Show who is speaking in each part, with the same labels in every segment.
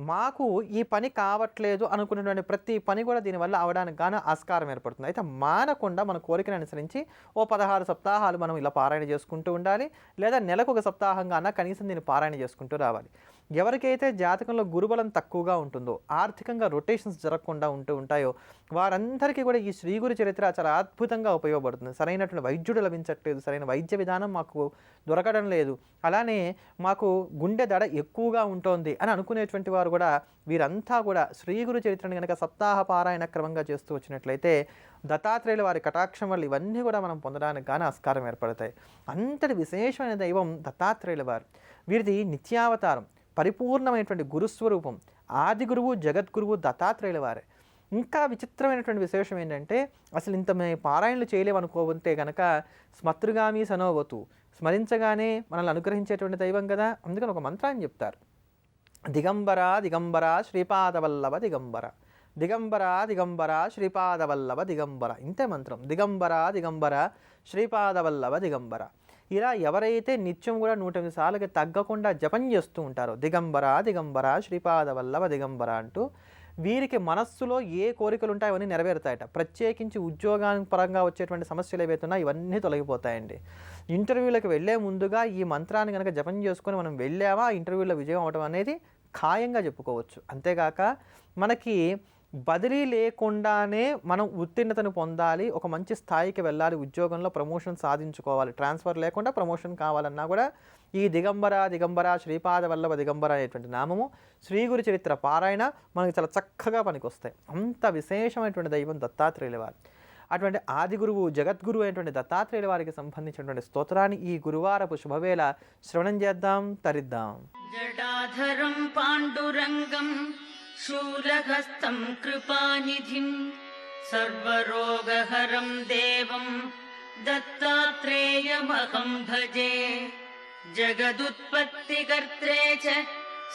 Speaker 1: మాకు ఈ పని కావట్లేదు అనుకున్నటువంటి ప్రతి పని కూడా దీనివల్ల అవడానికి గాను ఆస్కారం ఏర్పడుతుంది. అయితే మానకుండా మన కోరికను అనుసరించి ఓ 16 సప్తాహాలు మనం ఇలా పారాయణ చేసుకుంటూ ఉండాలి. లేదా నెలకొక సప్తాహంగా అన్నా కనీసం దీన్ని పారాయణ చేసుకుంటూ రావాలి. ఎవరికైతే జాతకంలో గురుబలం తక్కువగా ఉంటుందో, ఆర్థికంగా రొటేషన్స్ జరగకుండా ఉంటూ ఉంటాయో, వారందరికీ కూడా ఈ శ్రీ గురు చరిత్ర చాలా అద్భుతంగా ఉపయోగపడుతుంది. సరైనటువంటి వైద్యుడు లభించట్లేదు, సరైన వైద్య విధానం మాకు దొరకడం లేదు, అలానే మాకు గుండె దడ ఎక్కువగా ఉంటుంది అని అనుకునేటువంటి వారు కూడా వీరంతా కూడా శ్రీ గురు చరిత్రను కనుక సప్తాహ పారాయణ క్రమంగా చేస్తూ వచ్చినట్లయితే దత్తాత్రేయుల వారి కటాక్షం వల్ల ఇవన్నీ కూడా మనం పొందడానికి గాను ఆస్కారం ఏర్పడతాయి. అంతటి విశేషమైన దైవం దత్తాత్రేయుల వారు. వీరిది నిత్యావతారం, పరిపూర్ణమైనటువంటి గురుస్వరూపం, ఆది గురువు జగద్గురువు దత్తాత్రేయుల వారే. ఇంకా విచిత్రమైనటువంటి విశేషం ఏంటంటే అసలు ఇంత మేము పారాయణలు చేయలేమనుకోవంతే కనుక స్మతృగామి సనోవతు, స్మరించగానే మనల్ని అనుగ్రహించేటువంటి దైవం కదా, అందుకని ఒక మంత్రాన్ని చెప్తారు. దిగంబర దిగంబర శ్రీపాదవల్లభ దిగంబర, దిగంబర దిగంబర శ్రీపాదవల్లభ దిగంబర, ఇంతే మంత్రం. దిగంబర దిగంబర శ్రీపాదవల్లభ దిగంబర. ఇలా ఎవరైతే నిత్యం కూడా 108 సార్లకి తగ్గకుండా జపం చేస్తూ ఉంటారో దిగంబర దిగంబర శ్రీపాదవల్లభ దిగంబర అంటూ, వీరికి మనస్సులో ఏ కోరికలు ఉంటాయో అవన్నీ నెరవేరుతాయట. ప్రత్యేకించి ఉద్యోగానికి పరంగా వచ్చేటువంటి సమస్యలు ఏవైతే ఉన్నాయో ఇవన్నీ తొలగిపోతాయండి. ఇంటర్వ్యూలకు వెళ్ళే ముందుగా ఈ మంత్రాన్ని కనుక జపం చేసుకొని మనం వెళ్ళామా ఇంటర్వ్యూలో విజయం అవడం అనేది ఖాయంగా చెప్పుకోవచ్చు. అంతేగాక మనకి బదిలీ లేకుండానే మనం ఉత్తీర్ణతను పొందాలి, ఒక మంచి స్థాయికి వెళ్ళాలి, ఉద్యోగంలో ప్రమోషన్ సాధించుకోవాలి, ట్రాన్స్ఫర్ లేకుండా ప్రమోషన్ కావాలన్నా కూడా ఈ దిగంబర దిగంబర శ్రీపాదవల్లభ దిగంబర అనేటువంటి నామము, శ్రీ గురు చరిత్ర పారాయణ మనకి చాలా చక్కగా పనికొస్తాయి. అంత విశేషమైనటువంటి దైవం దత్తాత్రేయుల వారు. అటువంటి ఆది గురువు జగద్గురువు అయినటువంటి దత్తాత్రేయుల వారికి సంబంధించినటువంటి స్తోత్రాన్ని ఈ గురువారపు శుభవేళ శ్రవణం చేద్దాం, తరిద్దాం.
Speaker 2: జటాధరం పాండురంగం శూలహస్తం కృపానిధిం సర్వరోగహరం దేవం దత్తాత్రేయమహం భజే. జగదుత్పత్తికర్త్రే చ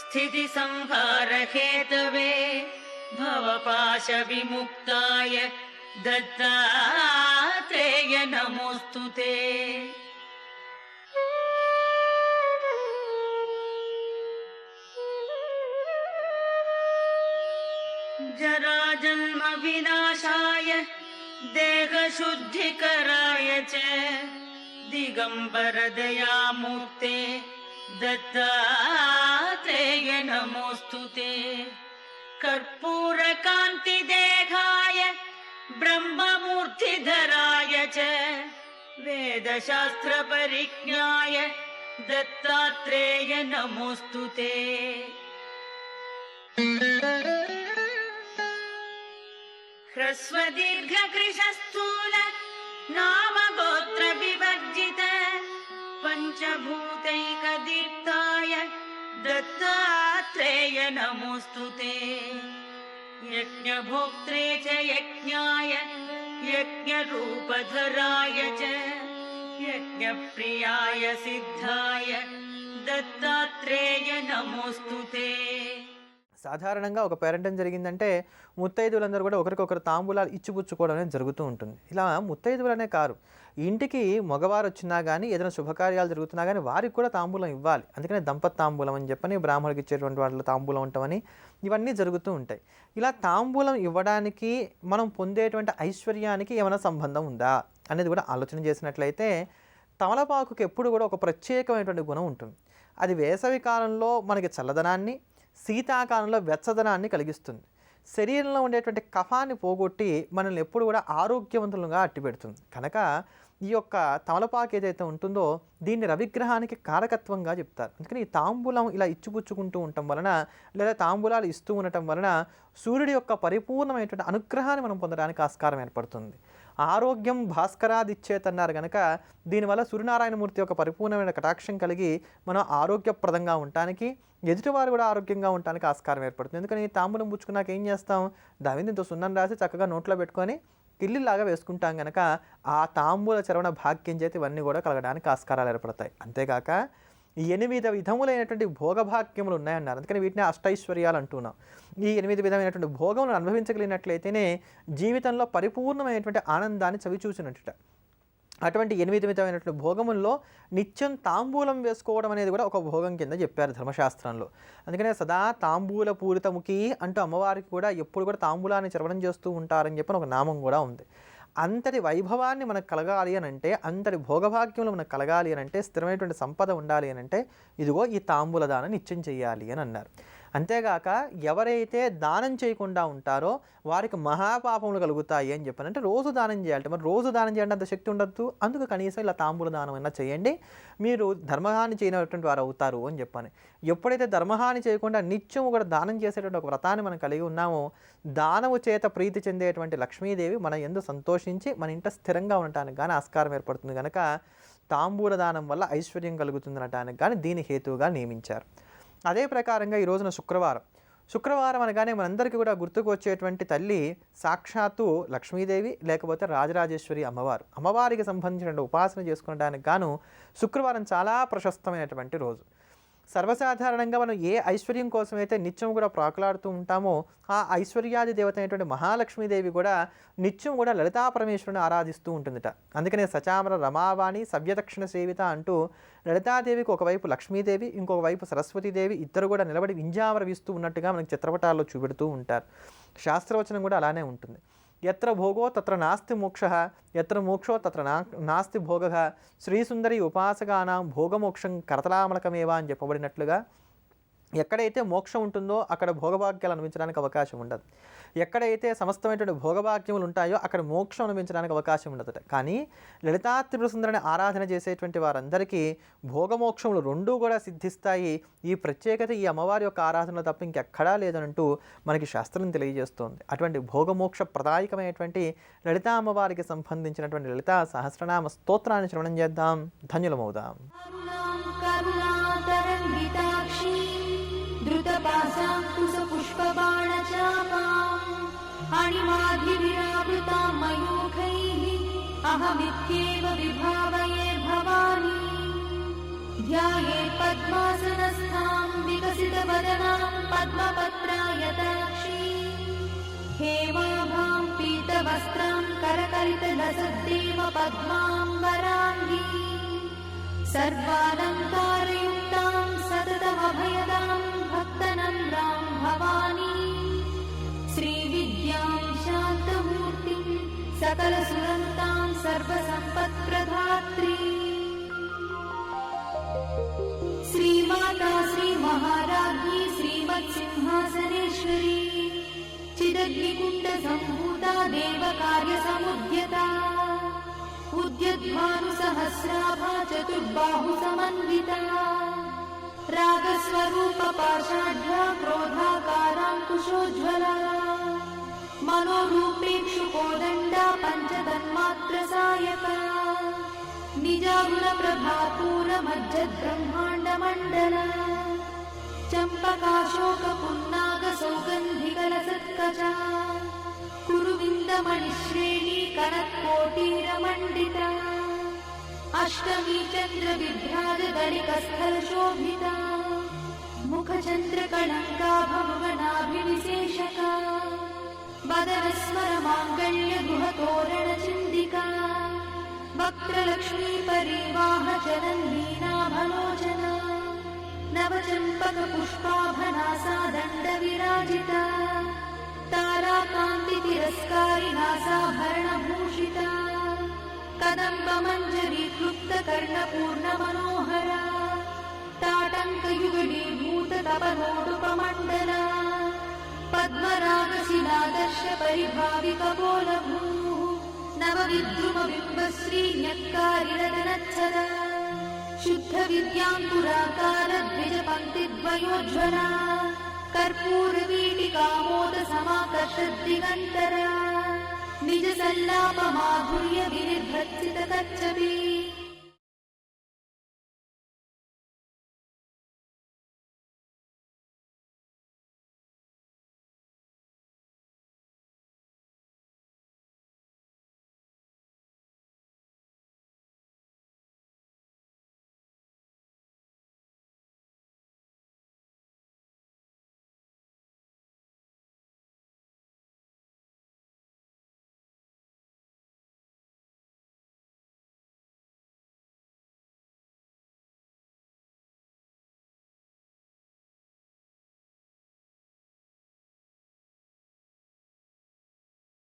Speaker 2: స్థితి సంహార హేతవే భవపాశ విముక్తాయ దత్తాత్రేయ నమోస్తుతే. జరాజన్మ వినాశాయ దేహశుద్ధికరాయ చ దిగంబర దయామూర్తే దత్తాత్రేయ నమోస్తుతే. కర్పూర కాంతి దేహాయ బ్రహ్మమూర్తిధరాయ చ వేదశాస్త్ర పరిజ్ఞాయ దత్తాత్రేయ నమోస్తుతే. హ్రస్వదీర్ఘకృశస్థూల నామగోత్ర వివర్జిత పంచభూతైకదీప్తాయ దత్తాత్రేయ నమోస్తుతే. యజ్ఞభోక్త్రే చ యజ్ఞాయ యజ్ఞరూపధరాయ చ యజ్ఞప్రియాయ సిద్ధాయ దత్తాత్రేయ నమోస్తుతే.
Speaker 1: సాధారణంగా ఒక పేరెంటం జరిగిందంటే ముత్తైదువులందరూ కూడా ఒకరికొకరు తాంబూలాలు ఇచ్చిపుచ్చుకోవడం అనేది జరుగుతూ ఉంటుంది. ఇలా ముత్తైదువులనే కారు, ఇంటికి మగవారు వచ్చినా కానీ ఏదైనా శుభకార్యాలు జరుగుతున్నా కానీ వారికి కూడా తాంబూలం ఇవ్వాలి. అందుకనే దంపత్ తాంబూలం అని చెప్పని బ్రాహ్మణుడికి ఇచ్చేటువంటి వాళ్ళ తాంబూలం ఉంటామని ఇవన్నీ జరుగుతూ ఉంటాయి. ఇలా తాంబూలం ఇవ్వడానికి మనం పొందేటువంటి ఐశ్వర్యానికి ఏమైనా సంబంధం ఉందా అనేది కూడా ఆలోచన చేసినట్లయితే తమలపాకుకి ఎప్పుడు కూడా ఒక ప్రత్యేకమైనటువంటి గుణం ఉంటుంది. అది వేసవి కాలంలో మనకి చల్లదనాన్ని, శీతాకాలంలో వెచ్చదనాన్ని కలిగిస్తుంది. శరీరంలో ఉండేటువంటి కఫాన్ని పోగొట్టి మనల్ని ఎప్పుడు కూడా ఆరోగ్యవంతులుగా అట్టిపెడుతుంది. కనుక ఈ యొక్క తమలపాకు ఏదైతే ఉంటుందో దీన్ని రవిగ్రహానికి కారకత్వంగా చెప్తారు. అందుకని ఈ తాంబూలం ఇలా ఇచ్చిపుచ్చుకుంటూ ఉండటం వలన, లేదా తాంబూలాలు ఇస్తూ ఉండటం వలన సూర్యుడి యొక్క పరిపూర్ణమైనటువంటి అనుగ్రహాన్ని మనం పొందడానికి ఆస్కారం ఏర్పడుతుంది. ఆరోగ్యం భాస్కరాదిచ్చేతన్నారు కనుక దీనివల్ల సూర్యనారాయణమూర్తి యొక్క పరిపూర్ణమైన కటాక్షం కలిగి మనం ఆరోగ్యప్రదంగా ఉండటానికి, ఎదుటివారు కూడా ఆరోగ్యంగా ఉండటానికి ఆస్కారం ఏర్పడుతుంది. ఎందుకని తాంబూలం పుచ్చుకున్నాక ఏం చేస్తాం, దాని మీద ఇంత సున్నం రాసి చక్కగా నోట్లో పెట్టుకొని కిల్లిలాగా వేసుకుంటాం కనుక ఆ తాంబూల చరవణ భాగ్యం చేతి ఇవన్నీ కూడా కలగడానికి ఆస్కారాలు ఏర్పడతాయి. అంతేకాక 8 విధములైనటువంటి భోగభాగ్యములు ఉన్నాయన్నారు. అందుకని వీటిని అష్టైశ్వర్యాలు అంటున్నాం. ఈ 8 విధమైనటువంటి భోగములను అనుభవించగలిగినట్లయితేనే జీవితంలో పరిపూర్ణమైనటువంటి ఆనందాన్ని చవిచూసినట్టుట. అటువంటి 8 విధమైనటువంటి భోగముల్లో నిత్యం తాంబూలం వేసుకోవడం అనేది కూడా ఒక భోగం కింద చెప్పారు ధర్మశాస్త్రంలో. అందుకనే సదా తాంబూల పూరితముఖి అంటూ అమ్మవారికి కూడా ఎప్పుడు కూడా తాంబూలాన్ని చర్వణం చేస్తూ ఉంటారని చెప్పి ఒక నామం కూడా ఉంది. అంతటి వైభవాన్ని మనకు కలగాలి అని అంటే, అంతటి భోగభాగ్యములు మనకు కలగాలి అని అంటే, స్థిరమైనటువంటి సంపద ఉండాలి అని అంటే, ఇదిగో ఈ తాంబూల దానం నిత్యం చేయాలి అని అన్నారు. అంతేగాక ఎవరైతే దానం చేయకుండా ఉంటారో వారికి మహాపాపములు కలుగుతాయి అని చెప్పాను. అంటే రోజు దానం చేయాలి. మరి రోజు దానం చేయండి అంత శక్తి ఉండద్దు, అందుకు కనీసం ఇలా తాంబూల దానం అయినా చేయండి, మీరు ధర్మహాని చేయనటువంటి వారు అవుతారు అని చెప్పాను. ఎప్పుడైతే ధర్మహాని చేయకుండా నిత్యం కూడా దానం చేసేటువంటి ఒక వ్రతాన్ని మనం కలిగి ఉన్నామో, దానము చేత ప్రీతి చెందేటువంటి లక్ష్మీదేవి మన యందు సంతోషించి మన ఇంట స్థిరంగా ఉండటానికి కానీ ఆస్కారం ఏర్పడుతుంది. కనుక తాంబూల దానం వల్ల ఐశ్వర్యం కలుగుతుందనటానికి కానీ దీని హేతువుగా నియమించారు. అదే ప్రకారంగా ఈ రోజున శుక్రవారం అనగానే మనందరికీ కూడా గుర్తుకు వచ్చేటువంటి తల్లి సాక్షాత్తు లక్ష్మీదేవి, లేకపోతే రాజరాజేశ్వరి అమ్మవారికి సంబంధించిన ఉపాసన చేసుకోవడానికి గాను శుక్రవారం చాలా ప్రశస్తమైనటువంటి రోజు. సర్వసాధారణంగా మనం ఏ ఐశ్వర్యం కోసమైతే నిత్యం కూడా ప్రాకులాడుతూ ఉంటామో, ఆ ఐశ్వర్యాది దేవత అయినటువంటి మహాలక్ష్మీదేవి కూడా నిత్యం కూడా లలితా పరమేశ్వరుని ఆరాధిస్తూ ఉంటుందిట. అందుకనే సచామర రమావాణి సవ్యదక్షిణ సేవిత అంటూ లలితాదేవికి ఒకవైపు లక్ష్మీదేవి, ఇంకొక వైపు సరస్వతీదేవి ఇద్దరు కూడా నిలబడి వింజామర వీస్తూ ఉన్నట్టుగా మనకి చిత్రపటాల్లో చూపెడుతూ ఉంటారు. శాస్త్రవచనం కూడా అలానే ఉంటుంది. ఎత్ర భోగో తత్ర నాస్తి మోక్షః, ఎత్ర మోక్షో తత్ర నాస్తి భోగః, శ్రీసుందరి ఉపాసకానాం భోగమోక్షం కరతలామలకమేవా అని చెప్పబడినట్లుగా ఎక్కడైతే మోక్షం ఉంటుందో అక్కడ భోగభాగ్యాలు అనుభవించడానికి అవకాశం ఉండదు. ఎక్కడైతే సమస్తమైనటువంటి భోగభాగ్యములు ఉంటాయో అక్కడ మోక్షం అనుభవించడానికి అవకాశం ఉండదట. కానీ లలితా త్రిపుర సుందరిని ఆరాధన చేసేటువంటి వారందరికీ భోగమోక్షములు రెండూ కూడా సిద్ధిస్తాయి. ఈ ప్రత్యేకత ఈ అమ్మవారి యొక్క ఆరాధనలో తప్ప ఇంకెక్కడా లేదనంటూ మనకి శాస్త్రం తెలియజేస్తోంది. అటువంటి భోగమోక్ష ప్రదాయకమైనటువంటి లలితా అమ్మవారికి సంబంధించినటువంటి లలితా సహస్రనామ స్తోత్రాన్ని శ్రవణం చేద్దాం, ధన్యులమవుదాం.
Speaker 3: अणिमाधिविरावृतां मयूखैः अहमित्येव विभावये भवानी ध्यायेत् पद्मासनस्थां विकसितवदनां पद्मपत्रायताक्षी हेमाभां पीतवस्त्रां करकलितलसद्देव पद्माम्बराङ्गी सर्वालङ्कारयुक्तां सततमभयदां भक्तनम्रां भवानी श्रीविद्यां शान्तमूर्तिं सकलसुरन्तां सर्वसम्पत्प्रदात्री श्रीमाता श्रीमहाराज्ञी श्रीमत्सिंहासनेश्वरी चिदग्निकुण्डसम्भूता देवकार्यसमुद्यता उद्यद्भानुसहस्राभा चतुर्बाहुसमन्विता रागस्वरूपपाषाढ्या क्रोधाकाराङ्कुशोज्ज्वला मनोरूपेक्षुकोदण्डा पञ्चतन्मात्रसायका निजागुणप्रभापूरमज्जद्ब्रह्माण्डमण्डला चम्पकाशोकपुन्नागसौगन्धिकलसत्कजा कुरुविन्दमणिश्रेणी कनत्कोटीरमण्डिता अष्टमी चन्द्रविभ्राजदलिकस्थलशोभिता मुखचन्द्रकलङ्काभमगनाभिविशेषका वदनस्मरमाङ्गल्यगृहतोरणचिन्दिका वक्त्रलक्ष्मीपरिवाहजनन्वीनाभलोचना नवचम्पकपुष्पाभनासा दण्डविराजिता ताराकान्तितिरस्कारिनासाभरणभूषिता कदम्बमञ्जरीक्लुप्तकर्णपूर्णमनोहरा ताटङ्कयुगडीभूततपनोडुपमण्डला पद्मरागशिलादर्शपरिभाविकपोलभूः नवविद्रुमबिम्बश्रीन्यक्कारिरदनच्छदा शुद्धविद्याङ्कुराकारद्विजपङ्क्तिद्वयोज्ज्वला कर्पूरवीटिकामोदसमाकर्षद्दिगन्तरा निजसल्लापमाधुर्यविनिर्भर्सितकच्छपी